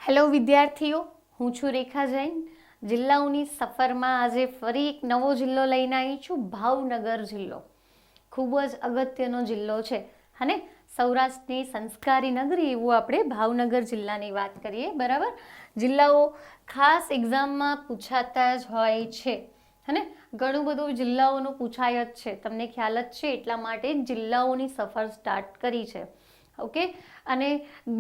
Hello વિદ્યાર્થીઓ, હું છું રેખા જૈન. જિલ્લાઓની સફરમાં આજે ફરી એક નવો જિલ્લો લઈને આવી છું, ભાવનગર જિલ્લો. ખૂબ જ અગત્યનો જિલ્લો છે અને સૌરાષ્ટ્રની સંસ્કારી નગરી એવું આપણે ભાવનગર જિલ્લાની વાત કરીએ. બરાબર, જિલ્લાઓ ખાસ એક્ઝામમાં પૂછાતા જ હોય છે અને ઘણું બધું જિલ્લાઓનું પૂછાય જ છે, તમને ખ્યાલ જ છે. એટલા માટે જિલ્લાઓની સફર સ્ટાર્ટ કરી છે. ઓકે, અને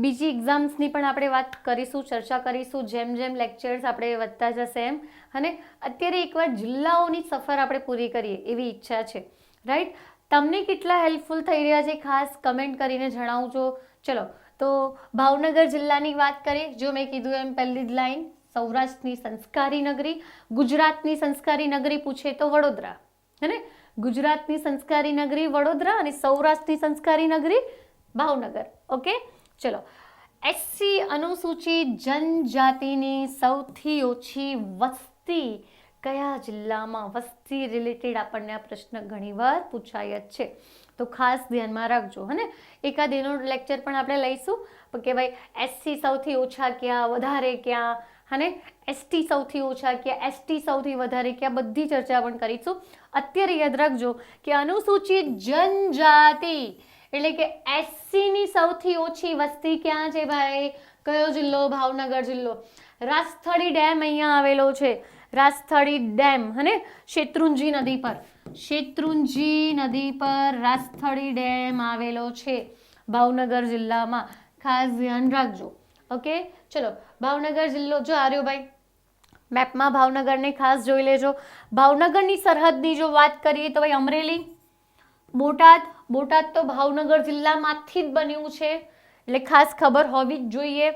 બીજી એક્ઝામ્સની પણ આપણે વાત કરીશું, ચર્ચા કરીશું જેમ જેમ લેક્ચર્સ આપણે વધતા જશે એમ. અને અત્યારે એકવાર જિલ્લાઓની સફર આપણે પૂરી કરીએ એવી ઈચ્છા છે. રાઈટ, તમને કેટલા હેલ્પફુલ થઈ રહ્યા છે ખાસ કમેન્ટ કરીને જણાવજો. ચલો, તો ભાવનગર જિલ્લાની વાત કરીએ. જો મેં કીધું એમ પહેલી જ લાઈન, સૌરાષ્ટ્રની સંસ્કારી નગરી. ગુજરાતની સંસ્કારી નગરી પૂછે તો વડોદરા, હે ને? ગુજરાતની સંસ્કારી નગરી વડોદરા અને સૌરાષ્ટ્રની સંસ્કારી નગરી ભાવનગર. ઓકે, ચલો. એસસી અનુસૂચિત જનજાતિની સૌથી ઓછી વસ્તી કયા જિલ્લામાં? વસ્તી રિલેટેડ આપણને આ પ્રશ્ન ઘણીવાર પૂછાય જ છે, તો ખાસ ધ્યાનમાં રાખજો. હે ને? એકાદ એનો લેક્ચર પણ આપણે લઈશું કે ભાઈ એસસી સૌથી ઓછા ક્યાં, વધારે ક્યાં, અને એસટી સૌથી ઓછા ક્યાં, એસટી સૌથી વધારે ક્યાં, બધી ચર્ચા પણ કરીશું. અત્યારે યાદ રાખજો કે અનુસૂચિત જનજાતિ એટલે કે એસસીની સૌથી ઓછી વસ્તી ક્યાં છે ભાઈ? કયો જિલ્લો? ભાવનગર જિલ્લો. રાસ્થળી ડેમ અહીંયા આવેલો છે. રાસ્થળી ડેમ, અને શેત્રુંજી નદી પર, શેત્રુંજી નદી પર રાસ્થળી ડેમ આવેલો છે ભાવનગર જિલ્લામાં. ખાસ ધ્યાન રાખજો. ઓકે, ચલો. ભાવનગર જિલ્લો જો આર્યો ભાઈ, મેપમાં ભાવનગરને ખાસ જોઈ લેજો. ભાવનગરની સરહદની જો વાત કરીએ તો ભાઈ અમરેલી, બોટાદ. બોટાદ તો ભાવનગર જિલ્લામાંથી જ બન્યું છે એટલે ખાસ ખબર હોવી જ જોઈએ.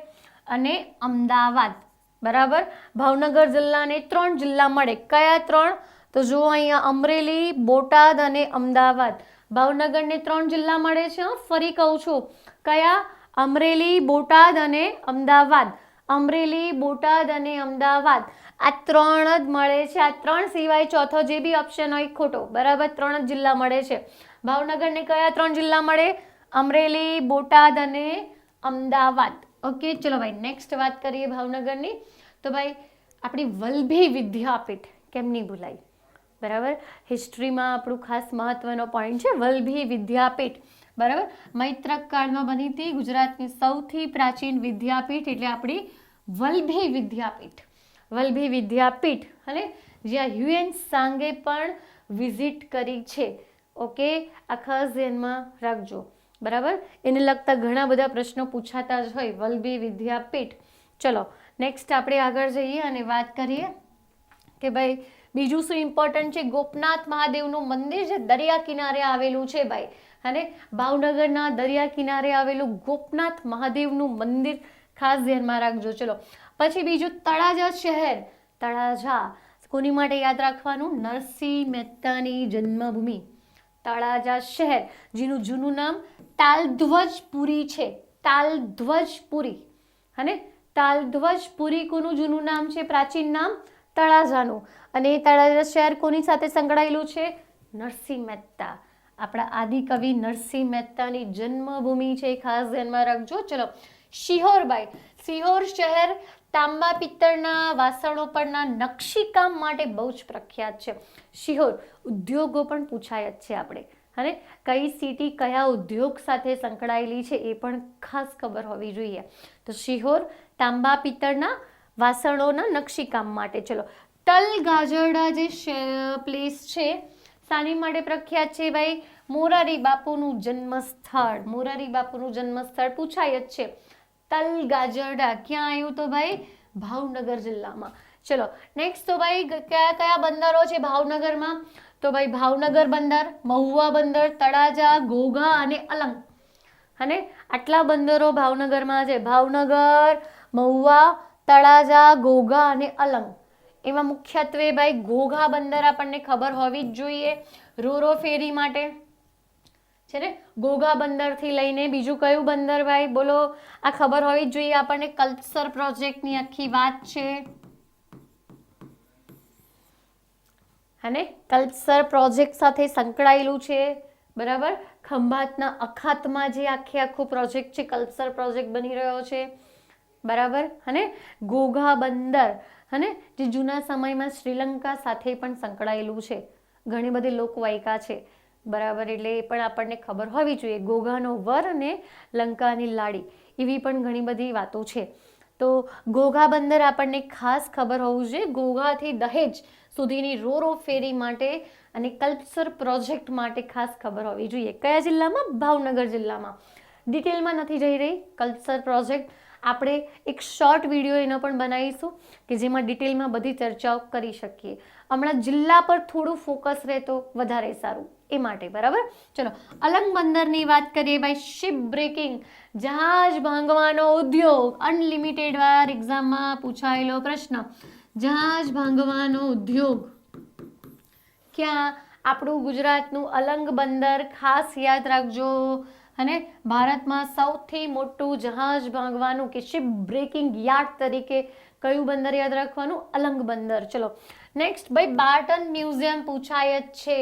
અને અમદાવાદ. બરાબર, ભાવનગર જિલ્લાને 3 જિલ્લા મળે. કયા 3? તો જો અહીંયા અમરેલી, બોટાદ અને અમદાવાદ. ભાવનગરને 3 જિલ્લા મળે છે. ફરી કહું છું, કયા? અમરેલી, બોટાદ અને અમદાવાદ. અમરેલી, બોટાદ અને અમદાવાદ, આ 3 જ મળે છે. આ 3 સિવાય ચોથો જે બી ઓપ્શન હોય ખોટો. બરાબર, 3 જ જિલ્લા મળે છે. ભાવનગરને કયા 3 જિલ્લા મળે? અમરેલી, બોટાદ અને અમદાવાદ. ઓકે, ચલો ભાઈ નેક્સ્ટ વાત કરીએ ભાવનગરની. તો ભાઈ આપણી વલ્લભી વિદ્યાપીઠ કેમ નહીં ભૂલાય? બરાબર, હિસ્ટ્રીમાં આપણું ખાસ મહત્વનો પોઈન્ટ છે વલ્લભી વિદ્યાપીઠ. બરાબર, મૈત્રક કાળમાં બની હતી ગુજરાતની સૌથી પ્રાચીન વિદ્યાપીઠ એટલે આપણી વલ્લભી વિદ્યાપીઠ. વલ્લભી વિદ્યાપીઠ, અને જ્યાં હ્યુએન સાંગે પણ વિઝિટ કરી છે. ઓકે, આ ખાસ ધ્યાનમાં રાખજો. બરાબર, એને લગતા ઘણા બધા પ્રશ્નો પૂછાતા જ હોય વલ્લભી વિદ્યાપીઠ. ચલો નેક્સ્ટ આપણે આગળ જઈએ અને વાત કરીએ કે ભાઈ બીજું શું ઇમ્પોર્ટન્ટ છે? ગોપનાથ મહાદેવનું મંદિર જે દરિયા કિનારે આવેલું છે ભાઈ. અને ભાવનગરના દરિયા કિનારે આવેલું ગોપનાથ મહાદેવનું મંદિર ખાસ ધ્યાનમાં રાખજો. ચલો પછી બીજું તળાજા શહેર. તળાજા કોની માટે યાદ રાખવાનું? નરસિંહ મહેતાની જન્મભૂમિ. તળાજા શહેર જેનું જૂનું નામ તાલધ્વજપુરી છે. તાલધ્વજપુરી, અને તાલધ્વજપુરી કોનું જૂનું નામ છે? પ્રાચીન નામ તળાજાનું. અને તળાજા શહેર કોની સાથે સંકળાયેલું છે? નરસિંહ મહેતા, આપણા આદિકવિ નરસિંહ મહેતાની જન્મભૂમિ છે. ખાસ ધ્યાનમાં રાખજો. ચલો શિહોરભાઈ, શિહોર શહેર તાંબા પિત્તળના વાસણો પરના નકશીકામ માટે બહુ જ પ્રખ્યાત છે. શિહોર ઉદ્યોગો પણ પૂછાય જ છે આપણે. અને કઈ સિટી કયા ઉદ્યોગ સાથે સંકળાયેલી છે એ પણ ખાસ ખબર હોવી જોઈએ. તો શિહોર તાંબા પિત્તળના વાસણોના નકશીકામ માટે. ચલો તલગાજરડા જે પ્લેસ છે શાની માટે પ્રખ્યાત છે ભાઈ? મોરારી બાપુનું જન્મસ્થળ. મોરારી બાપુનું જન્મસ્થળ પૂછાય જ છે. તલગાજરડા ક્યાં આવ્યું? તો ભાઈ ભાવનગર જિલ્લામાં. ચલો નેક્સ્ટ, તો ભાઈ કયા કયા બંદરો છે ભાવનગરમાં? તો ભાઈ ભાવનગર બંદર, મહુવા બંદર, તળાજા, ઘોઘા અને અલંગ. અને આટલા બંદરો ભાવનગરમાં છે. ભાવનગર, મહુવા, તળાજા, ઘોઘા અને અલંગ. એમાં મુખ્યત્વે ભાઈ ઘોઘા બંદર આપણને ખબર હોવી જ જોઈએ રોરો ફેરી માટે છે ને. ઘોઘા બંદરથી લઈને બીજું કયું બંદર ભાઈ બોલો? આ ખબર હોવી જ જોઈએ આપણને. કલ્પસર પ્રોજેક્ટની આખી વાત છે. અને કલ્પસર પ્રોજેક્ટ સાથે સંકળાયેલું છે. બરાબર, ખંભાતના અખાતમાં જે આખું પ્રોજેક્ટ છે કલ્પસર પ્રોજેક્ટ બની રહ્યો છે. બરાબર. અને ઘોઘા બંદર અને જે જૂના સમયમાં શ્રીલંકા સાથે પણ સંકળાયેલું છે, ઘણી બધી લોકવાયકા છે, બરાબર. એટલે એ પણ આપણને ખબર હોવી જોઈએ. ઘોઘાનો વર અને લંકાની લાડી, એવી પણ ઘણી બધી વાતો છે. તો ઘોઘા બંદર આપણને ખાસ ખબર હોવું જોઈએ. ઘોઘાથી દહેજ સુધીની રો ફેરી માટે અને કલ્પસર પ્રોજેક્ટ માટે ખાસ ખબર હોવી જોઈએ. કયા જિલ્લામાં? ભાવનગર જિલ્લામાં. ડિટેલમાં નથી જઈ રહી. કલ્પસર પ્રોજેક્ટ આપણે એક શોર્ટ વિડીયો એનો પણ બનાવીશું કે જેમાં ડિટેલમાં બધી ચર્ચાઓ કરી શકીએ. હમણાં જિલ્લા પર થોડું ફોકસ રહે તો વધારે સારું, એ માટે. બરાબર. ચલો, અલંગ બંદરની વાત કરીએ ભાઈ. શિપ બ્રેકિંગ, જહાજ ભાંગવાનો ઉદ્યોગ, અનલિમિટેડ વાર એક્ઝામમાં પૂછાયેલો પ્રશ્ન. જહાજ ભાંગવાનો ઉદ્યોગ ક્યાં? આપણું ગુજરાતનું અલંગ બંદર, ખાસ યાદ રાખજો. અને ભારતમાં સૌથી મોટું જહાજ ભાંગવાનું કે શિપ બ્રેકિંગ યાર્ડ તરીકે કયું બંદર યાદ રાખવાનું? અલંગ બંદર. ચલો નેક્સ્ટ ભાઈ, બાર્ટન મ્યુઝિયમ પૂછાય જ છે.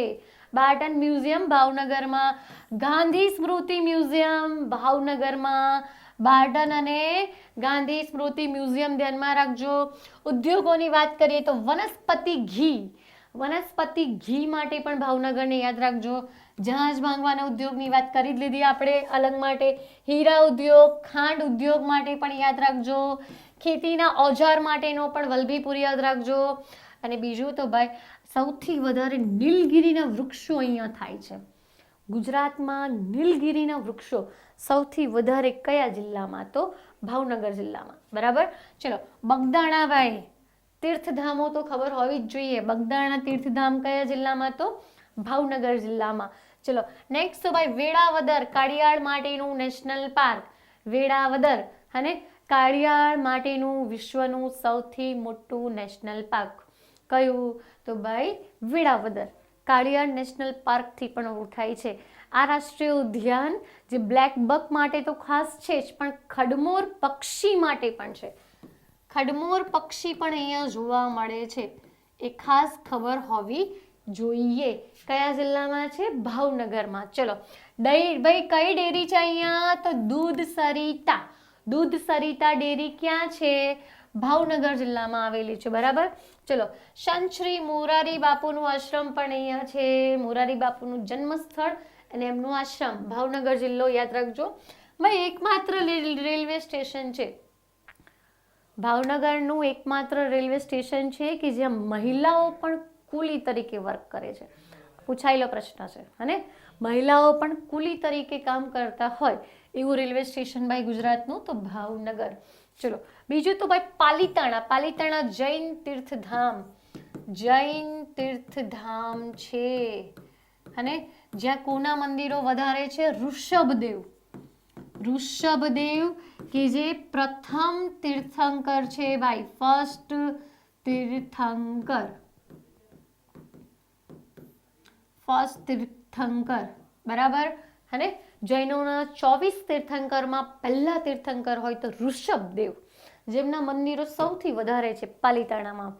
બાર્ટન મ્યુઝિયમ ભાવનગરમાં. ગાંધી સ્મૃતિ મ્યુઝિયમ ભાવનગરમાં. બાર્ટન અને ગાંધી સ્મૃતિ મ્યુઝિયમ ધ્યાનમાં રાખજો. ઉદ્યોગોની વાત કરીએ તો વનસ્પતિ ઘી, વનસ્પતિ ઘી માટે પણ ભાવનગરને યાદ રાખજો. જહાજ ભાંગવાના ઉદ્યોગની વાત કરી જ લીધી આપણે અલંગ માટે. હીરા ઉદ્યોગ, ખાંડ ઉદ્યોગ માટે પણ યાદ રાખજો. ખેતીના ઓજાર માટેનો પણ વલભીપુર યાદ રાખજો. અને બીજું તો ભાઈ, સૌથી વધારે નીલગિરીના વૃક્ષો અહીંયા થાય છે. ગુજરાતમાં નીલગિરીના વૃક્ષો સૌથી વધારે કયા જિલ્લામાં? તો ભાવનગર જિલ્લામાં. બરાબર. ચલો, બગદાણા ભાઈ, તીર્થધામો તો ખબર હોવી જ જોઈએ. બગદાણા તીર્થધામ કયા જિલ્લામાં? તો ભાવનગર જિલ્લામાં. ચલો નેક્સ્ટ ભાઈ, વેળાવદર, કાળિયાળ માટેનું નેશનલ પાર્ક. વેળાવદર અને કાળિયાળ માટેનું વિશ્વનું સૌથી મોટું નેશનલ પાર્ક કયું? તો ભાઈ વેળાવદર. કાળિયાળ નેશનલ પાર્કથી પણ ઓળખાય છે. આ રાષ્ટ્રીય ઉદ્યાન જે બ્લેક બક માટે તો ખાસ છે જ, પણ ખડમોર પક્ષી માટે પણ છે. ખડમોર પક્ષી પણ અહીંયા જોવા મળે છે, એ ખાસ ખબર હોવી જોઈએ. કયા જિલ્લામાં છે? ભાવનગરમાં. ચલો, ભાઈ કઈ ડેરી છે અહીંયા? તો દૂધ સરિતા. દૂધ સરિતા ડેરી ક્યાં છે? ભાવનગર જિલ્લામાં આવેલી છે. બરાબર. ચલો, સંત શ્રી મોરારી બાપુનું આશ્રમ પણ અહીંયા છે. મોરારી બાપુનું જન્મસ્થળ અને એમનું આશ્રમ, ભાવનગર જિલ્લો યાદ રાખજો. ભાઈ એકમાત્ર રેલવે સ્ટેશન છે, ભાવનગરનું એકમાત્ર રેલવે સ્ટેશન છે કે જ્યાં મહિલાઓ પણ કુલી તરીકે વર્ક કરે છે. પૂછાયેલો પ્રશ્ન છે. અને મહિલાઓ પણ કુલી તરીકે કામ કરતા હોય એવું રેલવે સ્ટેશન ભાઈ ગુજરાતનું, તો ભાવનગર. ચલો બીજું તો ભાઈ પાલીતાણા. પાલીતાણા જૈન તીર્થધામ, જૈન તીર્થધામ છે. અને જ્યાં કોના મંદિરો વધારે છે? ઋષભદેવ. ઋષભદેવ કે જે પ્રથમ તીર્થંકર છે ભાઈ, ફર્સ્ટ તીર્થંકર. ફર્સ્ટ તીર્થંકર. બરાબર. અને જૈનોના 24 તીર્થંકરમાં પહેલા તીર્થંકર હોય તો ઋષભદેવ, જેમના મંદિરો સૌથી વધારે છે પાલીતાણામાં.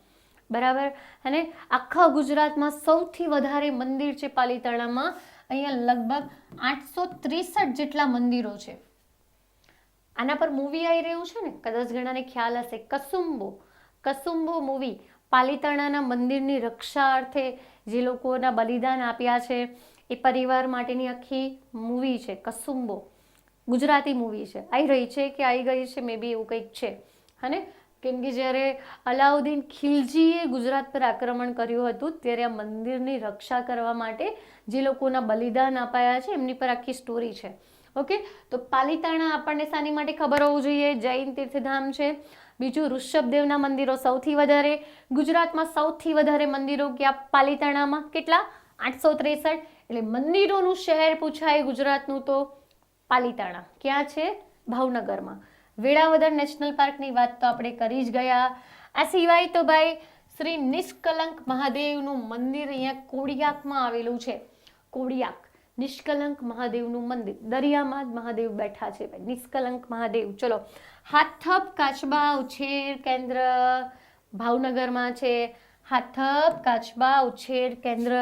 બરાબર. અને આખા ગુજરાતમાં સૌથી વધારે મંદિર છે પાલીતાણામાં. અહીંયા લગભગ 863 જેટલા મંદિરો છે. આના પર મૂવી આવી રહ્યું છે ને, કદાચ ઘણાને ખ્યાલ હશે, કસુંબો. કસુંબો મૂવી પાલીતાણાના મંદિરની રક્ષા અર્થે જે લોકોના બલિદાન આપ્યા છે એ પરિવાર માટેની આખી મૂવી છે કસુંબો. ગુજરાતી મૂવી છે, આવી રહી છે કે આવી ગઈ છે, મે બી એવું કંઈક છે. અને કેમ કે જ્યારે અલાઉદ્દીન ખિલજીએ ગુજરાત પર આક્રમણ કર્યું હતું ત્યારે આ મંદિરની રક્ષા કરવા માટે જે લોકોના બલિદાન અપાયા છે એમની પર આખી સ્ટોરી છે. ઓકે, તો પાલીતાણા આપણને શાની માટે ખબર હોવું જોઈએ? જૈન તીર્થધામ છે. બીજું, ઋષભદેવના મંદિરો સૌથી વધારે. ગુજરાતમાં સૌથી વધારે મંદિરો ક્યાં? પાલીતાણામાં. કેટલા? 863. એટલે મંદિરોનું શહેર પૂછાય ગુજરાતનું તો પાલીતાણા. ક્યાં છે? ભાવનગરમાં. વેળાવદર નેશનલ પાર્કની વાત તો આપણે કરી જ ગયા. આ સિવાય તો ભાઈ શ્રી નિષ્કલંક મહાદેવનું મંદિર અહીંયા કોડિયાકમાં આવેલું છે. કોડિયાક નિષ્કલંક મહાદેવનું મંદિર, દરિયામાં જ મહાદેવ બેઠા છે ભાઈ, નિષ્કલંક મહાદેવ. ચલો, હાથપ કાચબા ઉછેર કેન્દ્ર ભાવનગરમાં છે. હાથપ કાચબા ઉછેર કેન્દ્ર.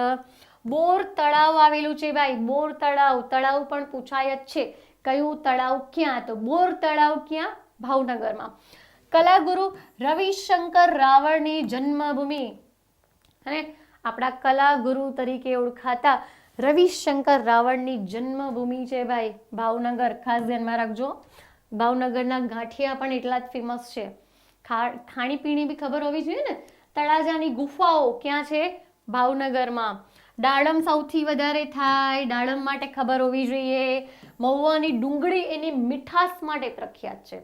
બોર તળાવ આવેલું છે ભાઈ, બોર તળાવ. તળાવ પણ પૂછાય જ છે. કયું તળાવ ક્યાં? તો બોર તળાવ ક્યાં? ભાવનગરમાં. કલાગુરુ રવિશંકર રાવળની જન્મભૂમિ અને આપણા કલાગુરુ તરીકે ઓળખાતા રવિશંકર રાવળની જન્મભૂમિ છે ભાઈ ભાવનગર. ખાસ ધ્યાનમાં રાખજો. ભાવનગરના ગાંઠિયા પણ એટલા જ ફેમસ છે. ખાણીપીણી બી ખબર હોવી જોઈએ ને. તળાજાની ગુફાઓ ક્યાં છે? ભાવનગરમાં. દાડમ સૌથી વધારે થાય, દાડમ માટે ખબર હોવી જોઈએ. મહુવાની ડુંગળી એની મીઠાશ માટે પ્રખ્યાત છે.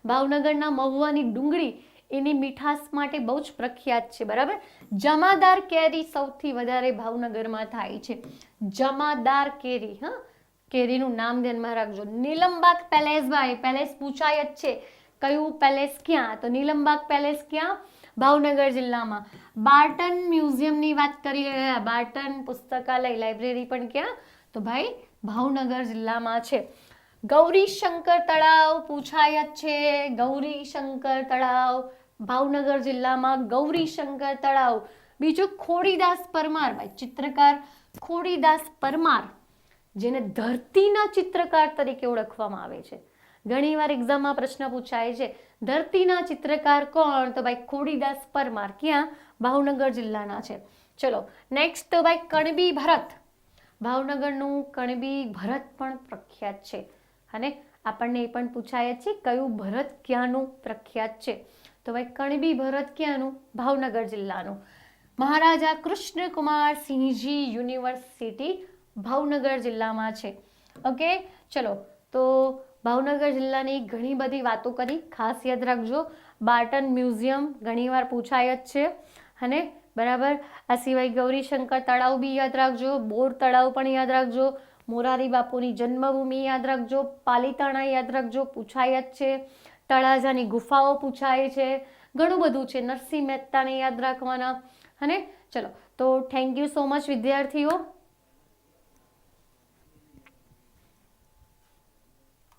ભાવનગરના મહુવાની ડુંગળી એની મીઠાશ માટે બહુ જ પ્રખ્યાત છે. બરાબર. જમાદાર કેરી સૌથી વધારે ભાવનગરમાં થાય છે. જમાદાર કેરી. હા, કેરીનું નામ ધ્યાનમાં રાખજો. નીલમબાગ પેલેસ ભાઈ, પેલેસ પૂછાય જ છે. કયું પેલેસ ક્યાં? તો નીલમબાગ પેલેસ ક્યાં? ભાવનગર જિલ્લામાં. બાર્ટન મ્યુઝિયમની વાત કરી રહ્યા. બાર્ટન પુસ્તકાલય લાઇબ્રેરી પણ ક્યાં? તો ભાઈ ભાવનગર જિલ્લામાં છે. ગૌરીશંકર તળાવ પૂછાય જ છે. ગૌરીશંકર તળાવ ભાવનગર જિલ્લામાં. ગૌરીશંકર તળાવ. બીજું ખોડીદાસ પરમાર ભાઈ, ચિત્રકાર ખોડીદાસ પરમાર, જેને ધરતીના ચિત્રકાર તરીકે ઓળખવામાં આવે છે. ઘણીવાર એક્ઝામમાં પ્રશ્ન પૂછાય છે, ધરતીના ચિત્રકાર કોણ? તો ભાઈ ખોડીદાસ પરમાર. ક્યાં? ભાવનગર જિલ્લાના છે. ચલો નેક્સ્ટ તો ભાઈ કણબી ભરત. ભાવનગરનું કણબી ભરત પણ પ્રખ્યાત છે. અને આપણને એ પણ પૂછાય છે કયું ભરત ક્યાંનું પ્રખ્યાત છે? તો ભાઈ કણબી ભરત ક્યાંનું? ભાવનગર જિલ્લાનું. મહારાજા કૃષ્ણકુમાર સિંહજી યુનિવર્સિટી ભાવનગર જિલ્લામાં છે. ઓકે, ચલો તો ભાવનગર જિલ્લાની ઘણી બધી વાતો કરી. ખાસ યાદ રાખજો, બાર્ટન મ્યુઝિયમ ઘણીવાર પૂછાય જ છે. અને બરાબર, આ સિવાય ગૌરીશંકર તળાવ બી યાદ રાખજો. બોર તળાવ પણ યાદ રાખજો. મોરારી બાપુની જન્મભૂમિ યાદ રાખજો. પાલીતાણા યાદ રાખજો, પૂછાય જ છે. તળાજાની ગુફાઓ પૂછાય છે. ઘણું બધું છે. નરસિંહ મહેતાને યાદ રાખવાના. અને ચલો તો થેન્ક યુ સો મચ વિદ્યાર્થીઓ.